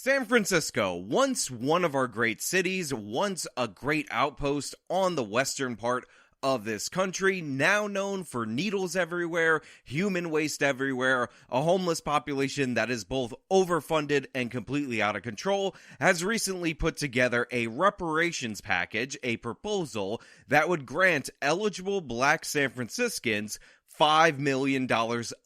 San Francisco, once one of our great cities, once a great outpost on the western part of this country, now known for needles everywhere, human waste everywhere, a homeless population that is both overfunded and completely out of control, has recently put together a reparations package, a proposal that would grant eligible black San Franciscans $5 million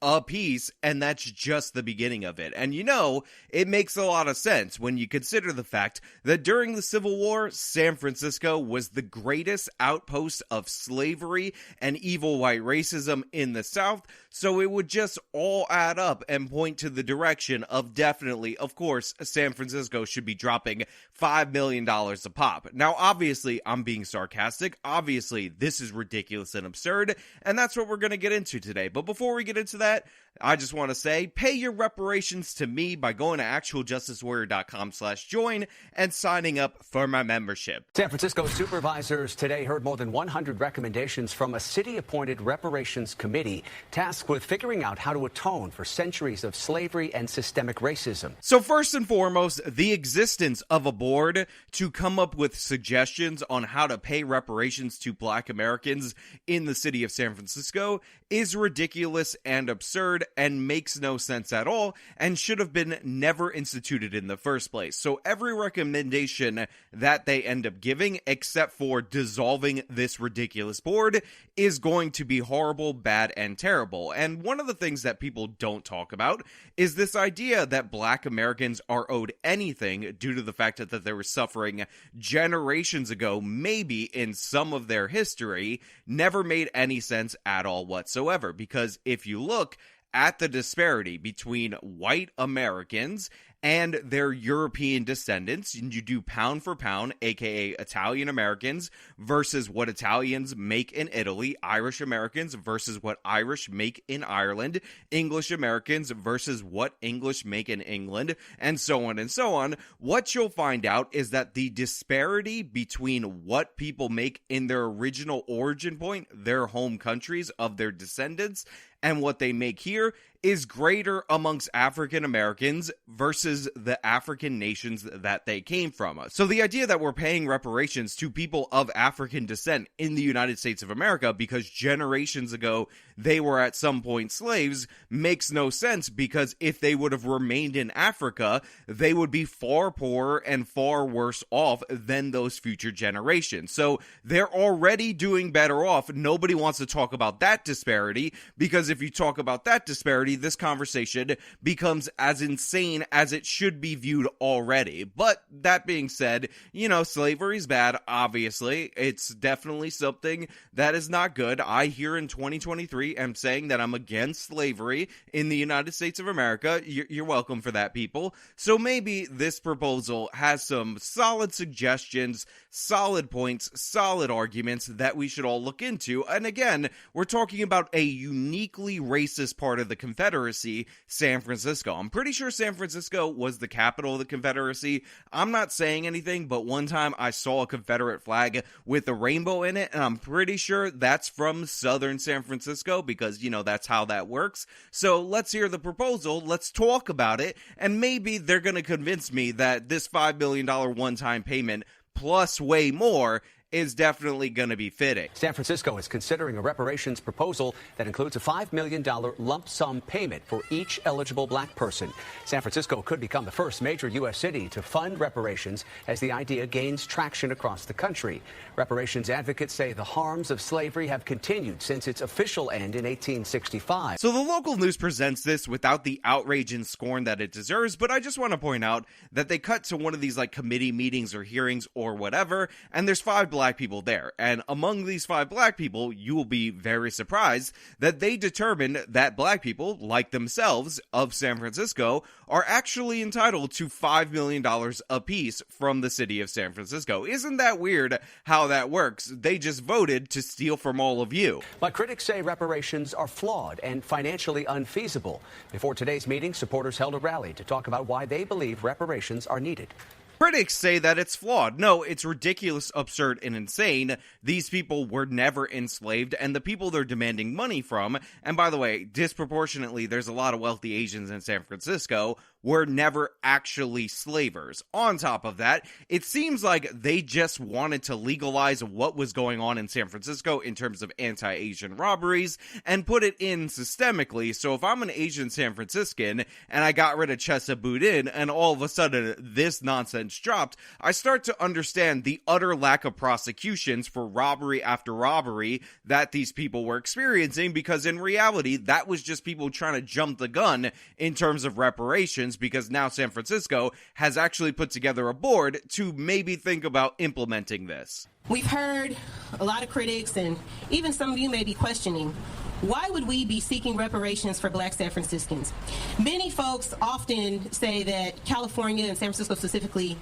apiece, and that's just the beginning of it. And you know, it makes a lot of sense when you consider the fact that during the Civil War, San Francisco was the greatest outpost of slavery and evil white racism in the South, so it would just all add up and point to the direction of definitely, of course, San Francisco should be dropping $5 million a pop. Now, obviously, I'm being sarcastic. Obviously, this is ridiculous and absurd, and that's what we're going to get into today. But before we get into that, I just want to say, pay your reparations to me by going to actualjusticewarrior.com/join and signing up for my membership. San Francisco supervisors today heard more than 100 recommendations from a city-appointed reparations committee tasked with figuring out how to atone for centuries of slavery and systemic racism. So first and foremost, the existence of a board to come up with suggestions on how to pay reparations to black Americans in the city of San Francisco is ridiculous and absurd and makes no sense at all and should have been never instituted in the first place. So every recommendation that they end up giving, except for dissolving this ridiculous board, is going to be horrible, bad, and terrible. And one of the things that people don't talk about is this idea that black Americans are owed anything due to the fact that they were suffering generations ago, maybe in some of their history, never made any sense at all whatsoever. Because if you look at the disparity between white Americans and their European descendants, and you do pound for pound, aka Italian Americans versus what Italians make in Italy, Irish Americans versus what Irish make in Ireland, English Americans versus what English make in England, and so on, what you'll find out is that the disparity between what people make in their original origin point, their home countries of their descendants, and what they make here is greater amongst African Americans versus the African nations that they came from. So the idea that we're paying reparations to people of African descent in the United States of America because generations ago they were at some point slaves makes no sense, because if they would have remained in Africa, they would be far poorer and far worse off than those future generations. So they're already doing better off. Nobody wants to talk about that disparity, because if you talk about that disparity, this conversation becomes as insane as it should be viewed already. But that being said, you know, slavery's bad, obviously. It's definitely something that is not good. I here in 2023 am saying that I'm against slavery in the United States of America. You're welcome for that, people. So maybe this proposal has some solid suggestions, solid points, solid arguments that we should all look into. And again, we're talking about a uniquely racist part of the Confederacy, San Francisco. I'm pretty sure San Francisco was the capital of the Confederacy. I'm not saying anything, but one time I saw a Confederate flag with a rainbow in it, and I'm pretty sure that's from southern San Francisco, because, you know, that's how that works. So let's hear the proposal, let's talk about it, and maybe they're going to convince me that this $5 million one-time payment plus way more is definitely going to be fitting. San Francisco is considering a reparations proposal that includes a $5 million lump sum payment for each eligible black person. San Francisco could become the first major U.S. city to fund reparations as the idea gains traction across the country. Reparations advocates say the harms of slavery have continued since its official end in 1865. So the local news presents this without the outrage and scorn that it deserves, but I just want to point out that they cut to one of these like committee meetings or hearings or whatever, and there's 5 black people there. And among these 5 black people, you will be very surprised that they determined that black people, like themselves, of San Francisco, are actually entitled to $5 million apiece from the city of San Francisco. Isn't that weird how that works? They just voted to steal from all of you. But critics say reparations are flawed and financially unfeasible. Before today's meeting, supporters held a rally to talk about why they believe reparations are needed. Critics say that it's flawed. No, it's ridiculous, absurd, and insane. These people were never enslaved, and the people they're demanding money from, and by the way, disproportionately, there's a lot of wealthy Asians in San Francisco. were never actually slavers. On top of that, it seems like they just wanted to legalize what was going on in San Francisco in terms of anti-Asian robberies and put it in systemically. So if I'm an Asian San Franciscan and I got rid of Chesa Boudin and all of a sudden this nonsense dropped, I start to understand the utter lack of prosecutions for robbery after robbery that these people were experiencing, because in reality, that was just people trying to jump the gun in terms of reparations, because now San Francisco has actually put together a board to maybe think about implementing this. We've heard a lot of critics, and even some of you may be questioning, why would we be seeking reparations for Black San Franciscans? Many folks often say that California, and San Francisco specifically,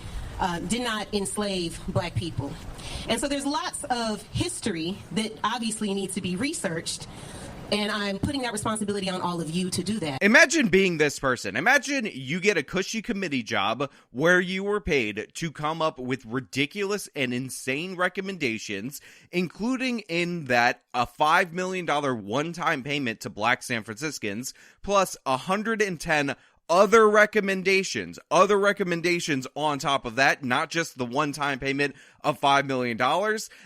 did not enslave Black people. And so there's lots of history that obviously needs to be researched, and I'm putting that responsibility on all of you to do that. Imagine being this person. Imagine you get a cushy committee job where you were paid to come up with ridiculous and insane recommendations, including in that a $5 million one-time payment to Black San Franciscans, plus 110 other recommendations on top of that, not just the one-time payment of $5 million.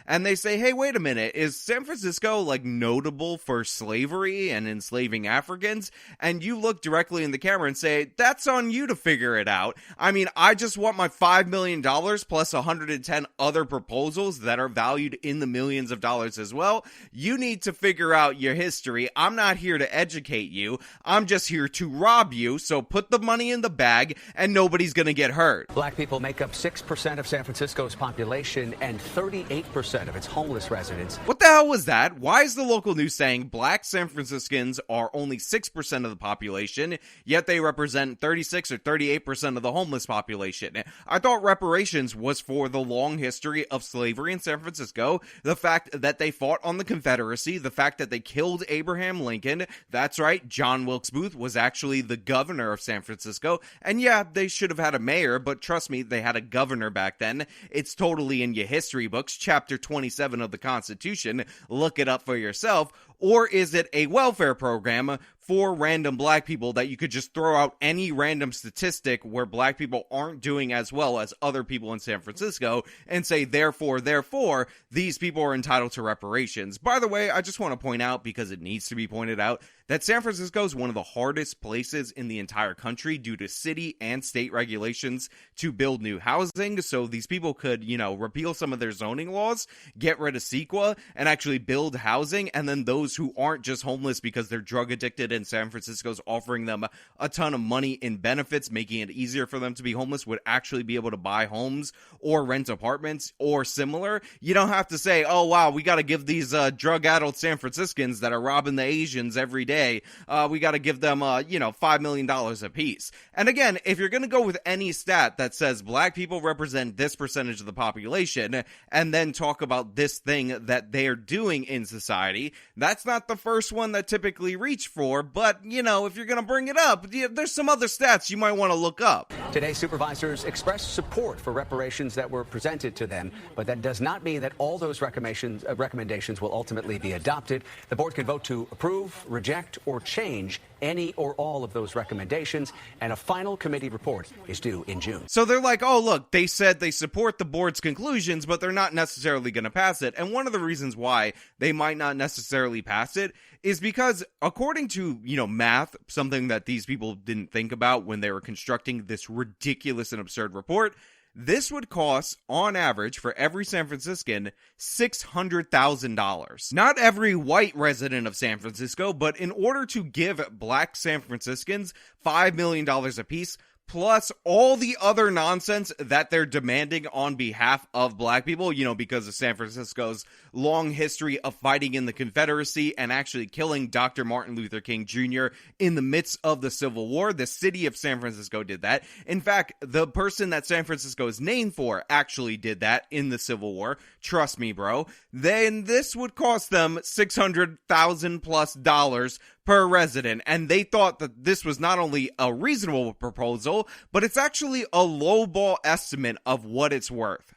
And they say, hey, wait a minute, is San Francisco like notable for slavery and enslaving Africans? And you look directly in the camera and say, that's on you to figure it out. I mean, I just want my $5 million plus 110 other proposals that are valued in the millions of dollars as well. You need to figure out your history. I'm not here to educate you. I'm just here to rob you. So put the money in the bag and nobody's going to get hurt. Black people make up 6% of San Francisco's population and 38% of its homeless residents. What the hell was that? Why is the local news saying Black San Franciscans are only 6% of the population, yet they represent 36 or 38% of the homeless population? I thought reparations was for the long history of slavery in San Francisco, the fact that they fought on the Confederacy, the fact that they killed Abraham Lincoln. That's right, John Wilkes Booth was actually the governor of San Francisco, and yeah, they should have had a mayor, but trust me, they had a governor back then. It's totally in your history books, chapter 27 of the Constitution. Look it up for yourself. Or is it a welfare program for random Black people that you could just throw out any random statistic where Black people aren't doing as well as other people in San Francisco and say, therefore, these people are entitled to reparations? By the way, I just want to point out, because it needs to be pointed out, that San Francisco is one of the hardest places in the entire country due to city and state regulations to build new housing. So these people could, repeal some of their zoning laws, get rid of CEQA, and actually build housing. And then those who aren't just homeless because they're drug addicted and San Francisco's offering them a ton of money in benefits, making it easier for them to be homeless, would actually be able to buy homes or rent apartments or similar. You don't have to say, oh, wow, we got to give these drug-addled San Franciscans that are robbing the Asians every day, we got to give them, $5 million a piece. And again, if you're going to go with any stat that says Black people represent this percentage of the population and then talk about this thing that they're doing in society, that's not the first one that typically reach for. But, if you're going to bring it up, there's some other stats you might want to look up. Today, supervisors expressed support for reparations that were presented to them, but that does not mean that all those recommendations will ultimately be adopted. The board can vote to approve, reject, or change any or all of those recommendations, and a final committee report is due in June. So they're like, oh, look, they said they support the board's conclusions, but they're not necessarily going to pass it. And one of the reasons why they might not necessarily pass it is because, according to, math, something that these people didn't think about when they were constructing this ridiculous and absurd report, this would cost, on average, for every San Franciscan, $600,000. Not every white resident of San Francisco, but in order to give Black San Franciscans $5 million apiece, plus all the other nonsense that they're demanding on behalf of Black people, because of San Francisco's long history of fighting in the Confederacy and actually killing Dr. Martin Luther King Jr. in the midst of the Civil War. The city of San Francisco did that. In fact, the person that San Francisco is named for actually did that in the Civil War. Trust me, bro. Then this would cost them $600,000+ per resident, and they thought that this was not only a reasonable proposal, but it's actually a lowball estimate of what it's worth.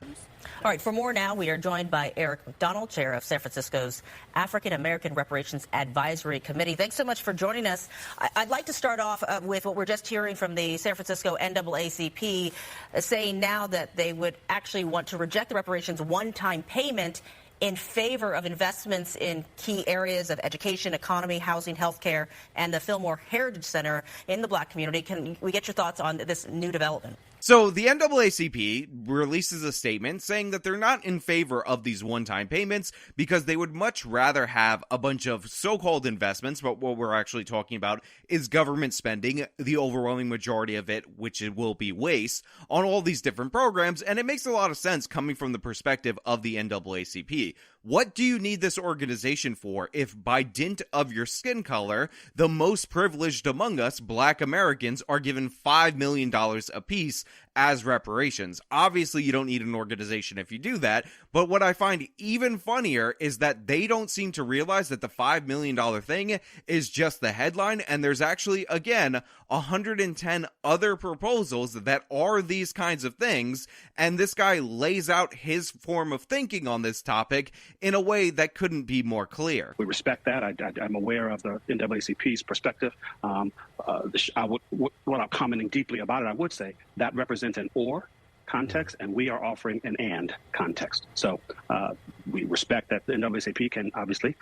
All right, for more now, we are joined by Eric McDonald, chair of San Francisco's African American Reparations Advisory Committee. Thanks so much for joining us. I'd like to start off with what we're just hearing from the San Francisco NAACP, saying now that they would actually want to reject the reparations one-time payment in favor of investments in key areas of education, economy, housing, healthcare, and the Fillmore Heritage Center in the Black community. Can we get your thoughts on this new development? So the NAACP releases a statement saying that they're not in favor of these one-time payments because they would much rather have a bunch of so-called investments, but what we're actually talking about is government spending, the overwhelming majority of it, which it will be waste, on all these different programs, and it makes a lot of sense coming from the perspective of the NAACP. What do you need this organization for if by dint of your skin color, the most privileged among us, Black Americans, are given $5 million apiece as reparations? Obviously, you don't need an organization if you do that, but what I find even funnier is that they don't seem to realize that the $5 million thing is just the headline, and there's actually, again, 110 other proposals that are these kinds of things, and this guy lays out his form of thinking on this topic in a way that couldn't be more clear. We respect that. I'm aware of the NAACP's perspective. Without commenting deeply about it, I would say that represents an or context, and we are offering an and context. So we respect that the NAACP can obviously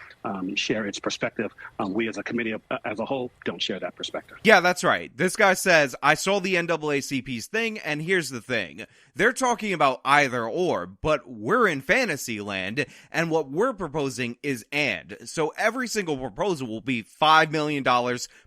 share its perspective. We as a committee as a whole don't share that perspective. Yeah, that's right. This guy says, I saw the NAACP's thing, and here's the thing. They're talking about either or, but we're in fantasy land, and what we're proposing is and. So every single proposal will be $5 million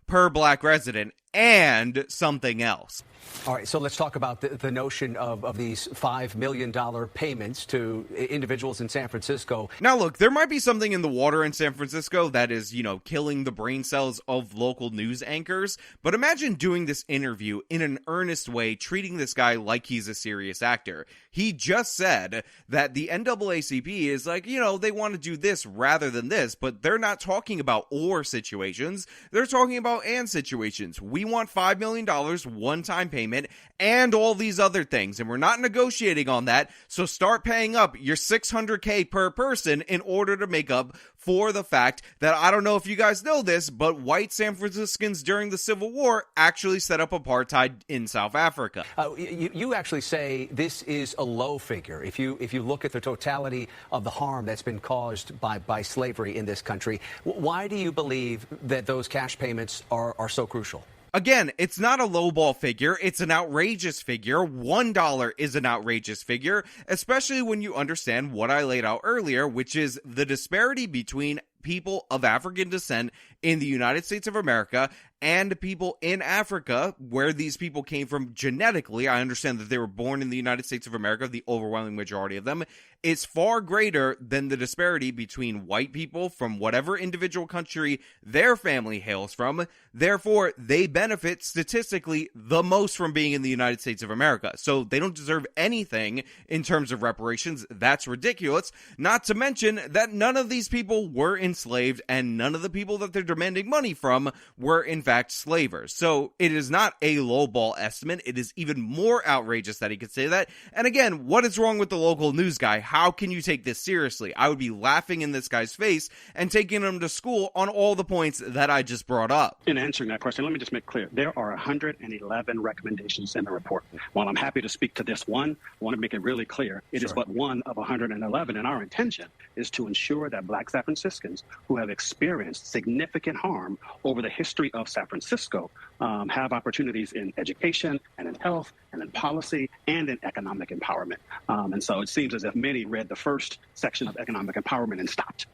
per Black resident and something else. All right, so let's talk about the notion of these $5 million payments to individuals in San Francisco. Now, look, there might be something in the water in San Francisco that is, killing the brain cells of local news anchors. But imagine doing this interview in an earnest way, treating this guy like he's a serious actor. He just said that the NAACP is like, they want to do this rather than this, but they're not talking about or situations. They're talking about and situations. We want $5 million one-time payment and all these other things, and we're not negotiating on that, so start paying up your $600K per person in order to make up for the fact that, I don't know if you guys know this, but white San Franciscans during the Civil War actually set up apartheid in South Africa. You actually say this is a low figure. If you look at the totality of the harm that's been caused by slavery in this country, why do you believe that those cash payments are so crucial? Again, it's not a lowball figure. It's an outrageous figure. $1 is an outrageous figure, especially when you understand what I laid out earlier, which is the disparity between people of African descent in the United States of America and people in Africa, where these people came from genetically. I understand that they were born in the United States of America, the overwhelming majority of them, is far greater than the disparity between white people from whatever individual country their family hails from. Therefore, they benefit statistically the most from being in the United States of America. So they don't deserve anything in terms of reparations. That's ridiculous. Not to mention that none of these people were enslaved, and none of the people that they're demanding money from were in fact slavers. So it is not a lowball estimate. It is even more outrageous that he could say that. And again, what is wrong with the local news guy? How can you take this seriously? I would be laughing in this guy's face and taking him to school on all the points that I just brought up. In answering that question, let me just make clear. There are 111 recommendations in the report. While I'm happy to speak to this one, I want to make it really clear. It is but one of 111, and our intention is to ensure that Black San Franciscans who have experienced significant harm over the history of San Francisco have opportunities in education and in health and in policy and in economic empowerment. And so it seems as if many read the first section of economic empowerment and stopped.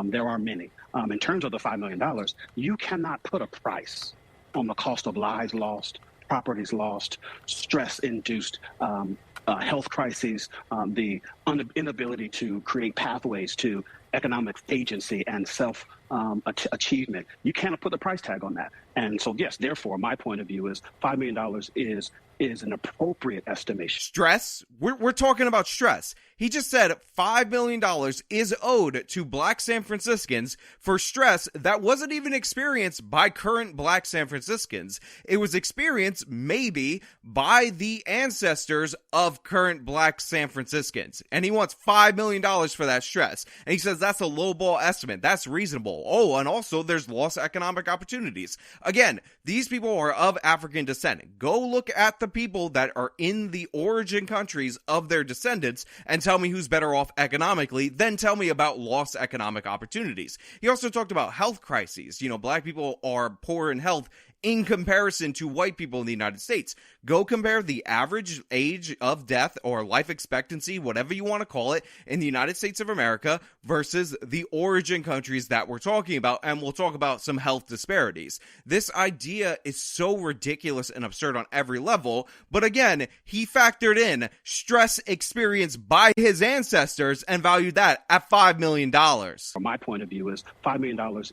There are many. In terms of the $5 million, you cannot put a price on the cost of lives lost, properties lost, stress-induced health crises, the inability to create pathways to economic agency and achievement. You cannot put a price tag on that. And so, yes, therefore, my point of view is $5 million is an appropriate estimation. Stress? We're talking about stress. He just said $5 million is owed to Black San Franciscans for stress that wasn't even experienced by current Black San Franciscans. It was experienced maybe by the ancestors of current Black San Franciscans. And he wants $5 million for that stress. And he says that's a lowball estimate. That's reasonable. Oh, and also there's lost economic opportunities. Again, these people are of African descent. Go look at the people that are in the origin countries of their descendants and tell me who's better off economically, then tell me about lost economic opportunities. He also talked about health crises. You know, Black people are poor in health in comparison to white people in the United States. Go compare the average age of death or life expectancy, whatever you want to call it, in the United States of America versus the origin countries that we're talking about, and we'll talk about some health disparities. This idea is so ridiculous and absurd on every level, but again, he factored in stress experienced by his ancestors and valued that at $5 million. From my point of view is $5 million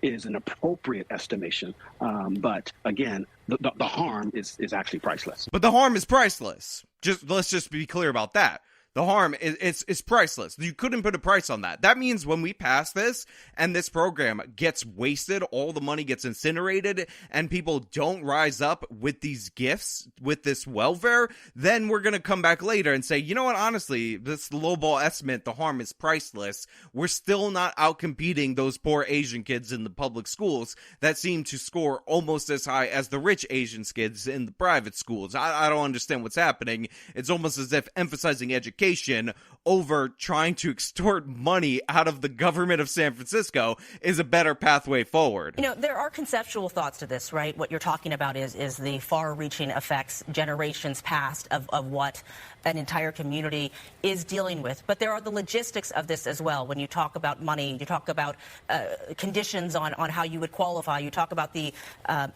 is an appropriate estimation. But again, the harm is actually priceless. But the harm is priceless. Let's just be clear about that. The harm is priceless. You couldn't put a price on that. That means when we pass this and this program gets wasted, all the money gets incinerated, and people don't rise up with these gifts, with this welfare, then we're going to come back later and say, you know what, honestly, this lowball estimate, the harm is priceless. We're still not outcompeting those poor Asian kids in the public schools that seem to score almost as high as the rich Asian kids in the private schools. I don't understand what's happening. It's almost as if emphasizing education over trying to extort money out of the government of San Francisco is a better pathway forward. You know, there are conceptual thoughts to this, right? What you're talking about is the far-reaching effects, generations past, of what an entire community is dealing with. But there are the logistics of this as well. When you talk about money, you talk about conditions on how you would qualify, you talk about the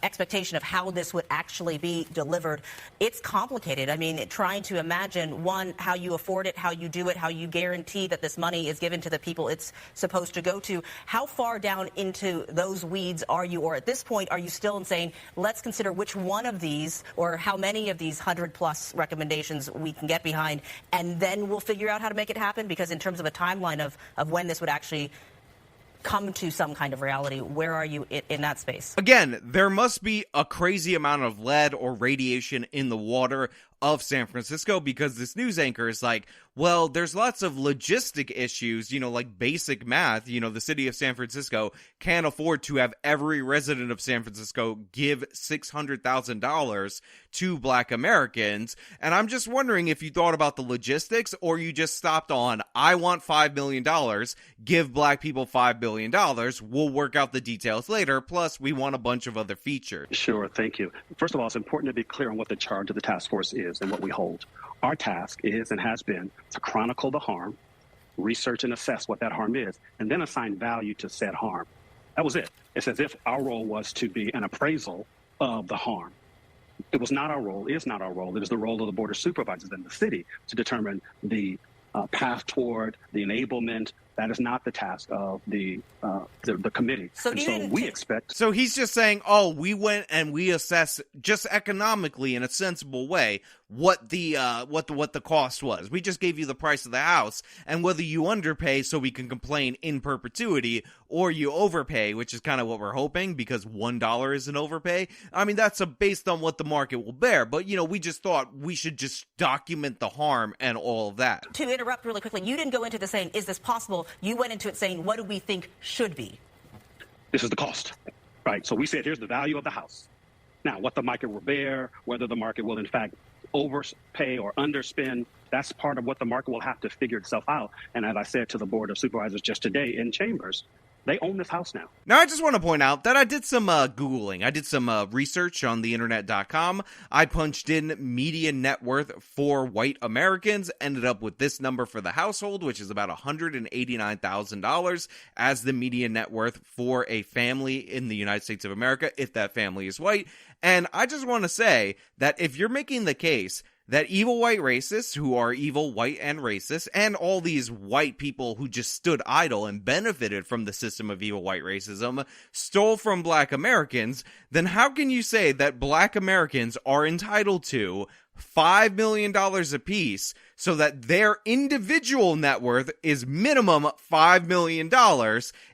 expectation of how this would actually be delivered. It's complicated. I mean, trying to imagine, one, how you afford it, how you do it, how you guarantee that this money is given to the people it's supposed to go to. How far down into those weeds are you? Or at this point, are you still saying, let's consider which one of these or how many of these 100-plus recommendations we can get behind, and then we'll figure out how to make it happen? Because in terms of a timeline of when this would actually come to some kind of reality, where are you in that space? Again, there must be a crazy amount of lead or radiation in the water of San Francisco, because this news anchor is like, well, there's lots of logistic issues, you know, like basic math. You know, the city of San Francisco can't afford to have every resident of San Francisco give $600,000 to Black Americans. And I'm just wondering if you thought about the logistics, or you just stopped on, I want $5 million, give Black people $5 billion. We'll work out the details later. Plus, we want a bunch of other features. Sure, thank you. First of all, it's important to be clear on what the charge of the task force is and what we hold. Our task is and has been to chronicle the harm, research and assess what that harm is, and then assign value to said harm. That was it. It's as if our role was to be an appraisal of the harm. It was not our role, is not our role. It is the role of the Board of Supervisors in the city to determine the path toward the enablement. That is not the task of the committee. So we expect. So he's just saying, oh, we went and we assessed just economically in a sensible way what the cost was. We just gave you the price of the house, and whether you underpay so we can complain in perpetuity, or you overpay, which is kind of what we're hoping, because $1 is an overpay. I mean, that's based on what the market will bear. But, you know, we just thought we should just document the harm and all of that. To interrupt really quickly, you didn't go into the saying, is this possible? You went into it saying, what do we think should be? This is the cost, right? So we said, here's the value of the house. Now, what the market will bear, whether the market will, in fact, overpay or underspend, that's part of what the market will have to figure itself out. And as I said to the Board of Supervisors just today in chambers, they own this house now. Now, I just want to point out that I did some Googling. I did some research on theinternet.com. I punched in median net worth for white Americans, ended up with this number for the household, which is about $189,000 as the median net worth for a family in the United States of America, if that family is white. And I just want to say that if you're making the case that evil white racists who are evil white and racist, and all these white people who just stood idle and benefited from the system of evil white racism, stole from black Americans, then how can you say that black Americans are entitled to $5 million apiece so that their individual net worth is minimum $5 million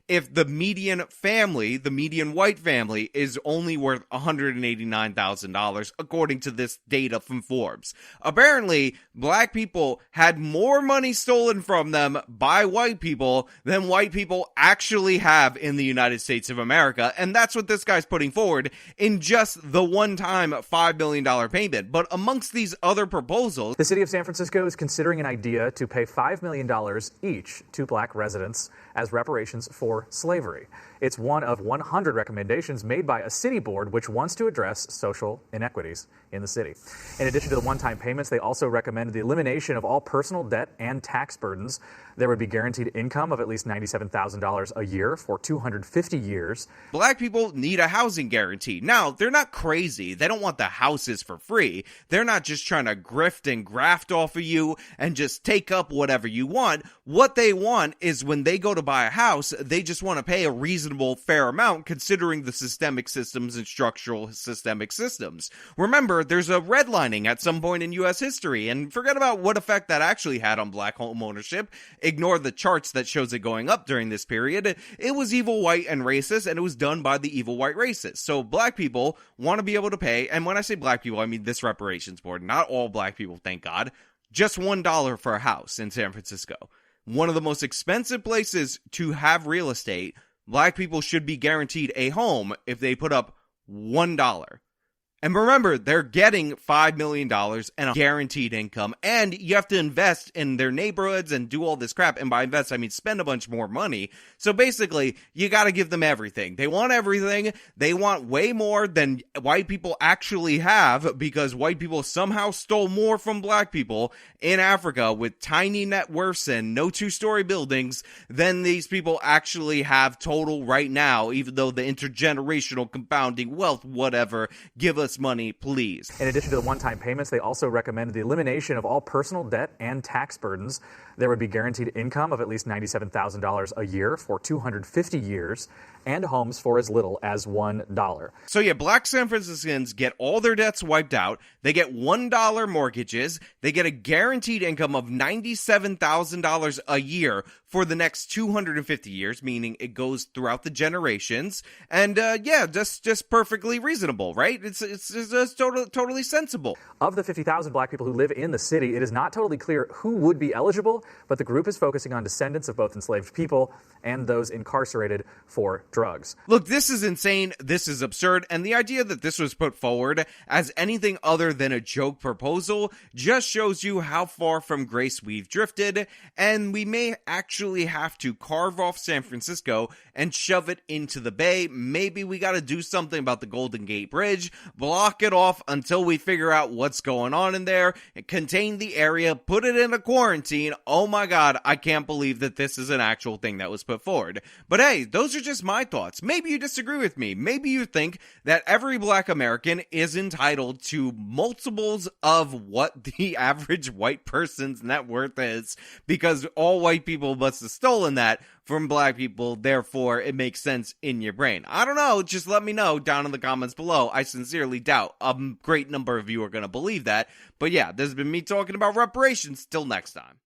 if the median family, the median white family, is only worth $189,000 according to this data from Forbes? Apparently, black people had more money stolen from them by white people than white people actually have in the United States of America, and that's what this guy's putting forward in just the one-time $5 million payment. But amongst these other proposals, the city of San Francisco is considering an idea to pay $5 million each to black residents as reparations for slavery. It's one of 100 recommendations made by a city board which wants to address social inequities in the city. In addition to the one-time payments, they also recommended the elimination of all personal debt and tax burdens. There would be guaranteed income of at least $97,000 a year for 250 years. Black people need a housing guarantee. Now, they're not crazy. They don't want the houses for free. They're not just trying to grift and graft off of you and just take up whatever you want. What they want is when they go to buy a house, they just want to pay a reasonable, fair amount considering the systemic systems and structural systemic systems. Remember, there's a redlining at some point in U.S. history, and forget about what effect that actually had on black home ownership. Ignore the charts that shows it going up during this period. It was evil white and racist, and it was done by the evil white racists. So black people want to be able to pay, and when I say black people, I mean this reparations board. Not all black people, thank God. Just $1 for a house in San Francisco. One of the most expensive places to have real estate. Black people should be guaranteed a home if they put up $1. And remember, they're getting $5 million and a guaranteed income, and you have to invest in their neighborhoods and do all this crap. And by invest, I mean spend a bunch more money. So basically, you got to give them everything. They want everything. They want way more than white people actually have, because white people somehow stole more from black people in Africa with tiny net worths and no two-story buildings than these people actually have total right now, even though the intergenerational compounding wealth, whatever, give us money, please. In addition to the one-time payments, they also recommended the elimination of all personal debt and tax burdens. There would be guaranteed income of at least $97,000 a year for 250 years and homes for as little as $1. So yeah, black San Franciscans get all their debts wiped out. They get $1 mortgages. They get a guaranteed income of $97,000 a year for the next 250 years, meaning it goes throughout the generations. And yeah, just perfectly reasonable, right? It's totally sensible. Of the 50,000 black people who live in the city, it is not totally clear who would be eligible, but the group is focusing on descendants of both enslaved people and those incarcerated for drugs. Look, this is insane. This is absurd. And the idea that this was put forward as anything other than a joke proposal just shows you how far from grace we've drifted. And we may actually have to carve off San Francisco and shove it into the Bay. Maybe we got to do something about the Golden Gate Bridge, block it off until we figure out what's going on in there, contain the area, put it in a quarantine. Oh my God, I can't believe that this is an actual thing that was put forward. But hey, those are just my thoughts. Maybe you disagree with me. Maybe you think that every black American is entitled to multiples of what the average white person's net worth is, because all white people must have stolen that from black people, therefore it makes sense in your brain. I don't know, just let me know down in the comments below. I sincerely doubt a great number of you are going to believe that. But yeah, this has been me talking about reparations. Till next time.